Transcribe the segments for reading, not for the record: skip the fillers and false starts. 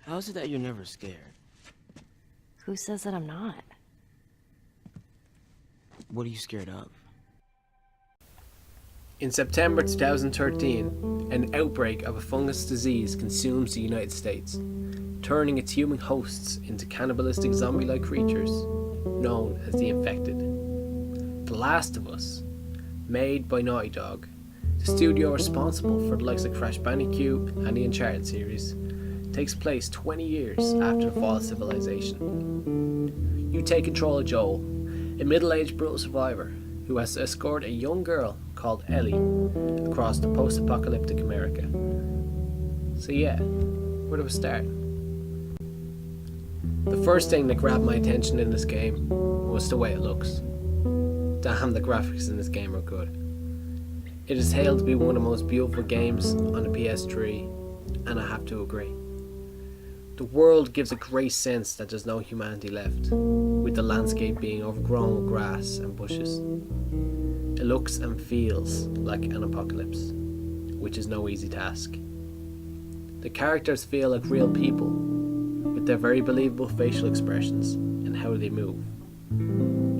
How is it that you're never scared? Who says that I'm not? What are you scared of? In September 2013, an outbreak of a fungus disease consumes the United States, turning its human hosts into cannibalistic zombie-like creatures known as the Infected. The Last of Us, made by Naughty Dog, the studio responsible for the likes of Crash Bandicoot and the Uncharted series, takes place 20 years after the fall of civilization. You take control of Joel, a middle-aged brutal survivor who has to escort a young girl called Ellie across the post-apocalyptic America. So yeah, where do we start? The first thing that grabbed my attention in this game was the way it looks. Damn, the graphics in this game are good. It is hailed to be one of the most beautiful games on the PS3, and I have to agree. The world gives a great sense that there's no humanity left, with the landscape being overgrown with grass and bushes. It looks and feels like an apocalypse, which is no easy task. The characters feel like real people, with their very believable facial expressions and how they move.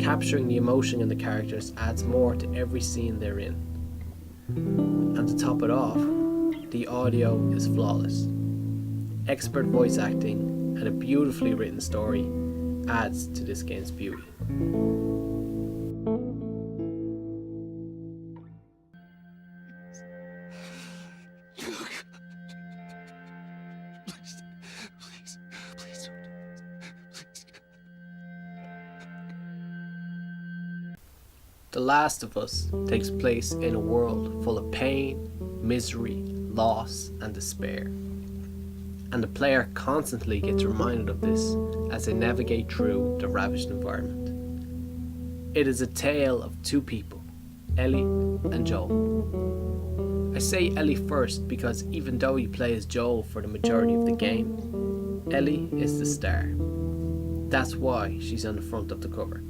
Capturing the emotion in the characters adds more to every scene they're in. And to top it off, the audio is flawless. Expert voice acting and a beautifully written story adds to this game's beauty. The Last of Us takes place in a world full of pain, misery, loss, and despair. And the player constantly gets reminded of this as they navigate through the ravaged environment. It is a tale of two people, Ellie and Joel. I say Ellie first because even though you play as Joel for the majority of the game, Ellie is the star. That's why she's on the front of the cover.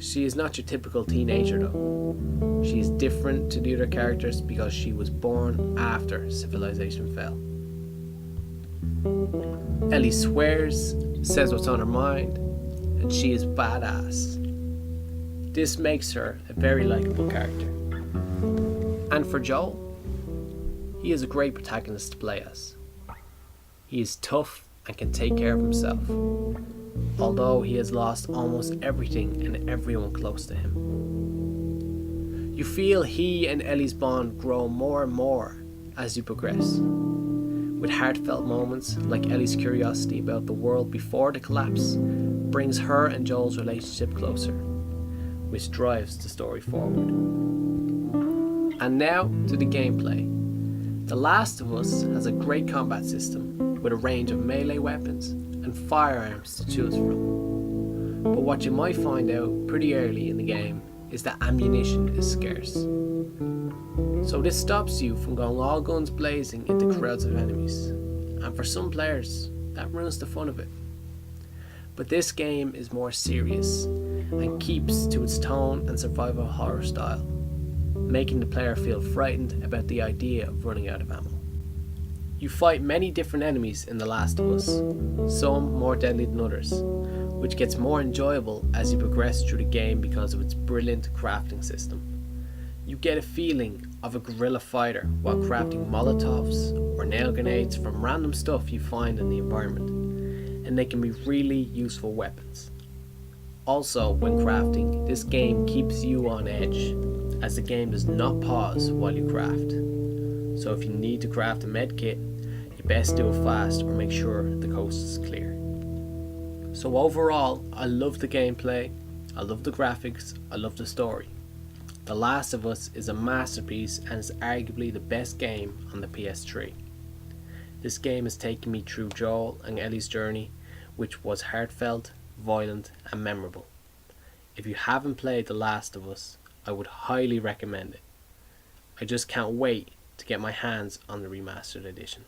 She is not your typical teenager though. She is different to the other characters because she was born after civilization fell. Ellie swears, says what's on her mind, and she is badass. This makes her a very likable character. And for Joel, he is a great protagonist to play as. He is tough and can take care of himself, although he has lost almost everything and everyone close to him. You feel he and Ellie's bond grow more and more as you progress, with heartfelt moments like Ellie's curiosity about the world before the collapse brings her and Joel's relationship closer, which drives the story forward. And now to the gameplay. The Last of Us has a great combat system with a range of melee weapons and firearms to choose from. But what you might find out pretty early in the game is that ammunition is scarce. So this stops you from going all guns blazing into crowds of enemies. And for some players, that ruins the fun of it. But this game is more serious and keeps to its tone and survival horror style, making the player feel frightened about the idea of running out of ammo. You fight many different enemies in The Last of Us, some more deadly than others, which gets more enjoyable as you progress through the game because of its brilliant crafting system. You get a feeling of a guerrilla fighter while crafting molotovs or nail grenades from random stuff you find in the environment, and they can be really useful weapons. Also, when crafting, this game keeps you on edge, as the game does not pause while you craft. So if you need to craft a medkit, you best do it fast or make sure the coast is clear. So overall, I love the gameplay, I love the graphics, I love the story. The Last of Us is a masterpiece and is arguably the best game on the PS3. This game has taken me through Joel and Ellie's journey, which was heartfelt, violent and memorable. If you haven't played The Last of Us, I would highly recommend it. I just can't wait to get my hands on the remastered edition.